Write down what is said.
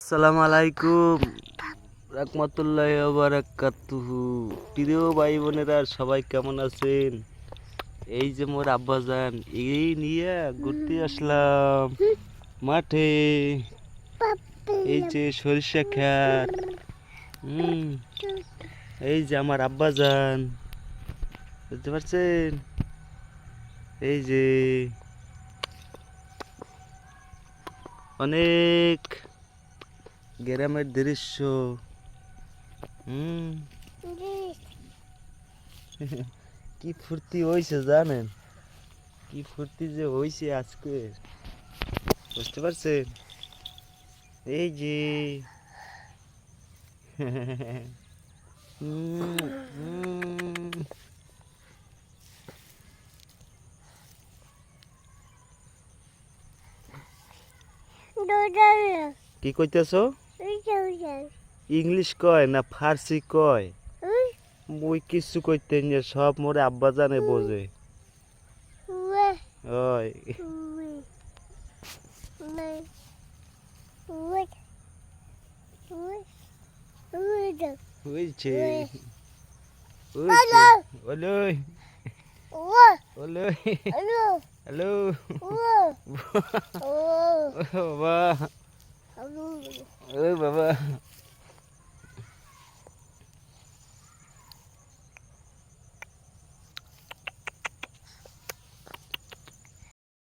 আসসালামু আলাইকুম রাহমাতুল্লাহি ওয়া বারাকাতুহু। প্রিয় ভাই বোনেরা সবাই কেমন আছেন? এই যে মোর আব্বাজান এই নিয়ে ঘুরতে আসলাম মাঠে। এই যে সরিষা ক্ষেত, এই যে আমার আব্বাজান, বুঝতে পারছেন? এই যে অনেক গ্রামের দৃশ্য। হুম কি ফুর্তি হয়েছে জানেন? কি ফুর্তি যে হয়েছে আজকে, বুঝতে পারছেন? এই যে হুম, হুম। কি কইতেছো? ইংলিশ কয় না ফার্সি কয়? মুই কিছু কইতে না, সব মোরে আব্বা জানে বোঝে। ওই হইছে হইছে। ওলই ওলই হ্যালো বাবা, ওই বাবা।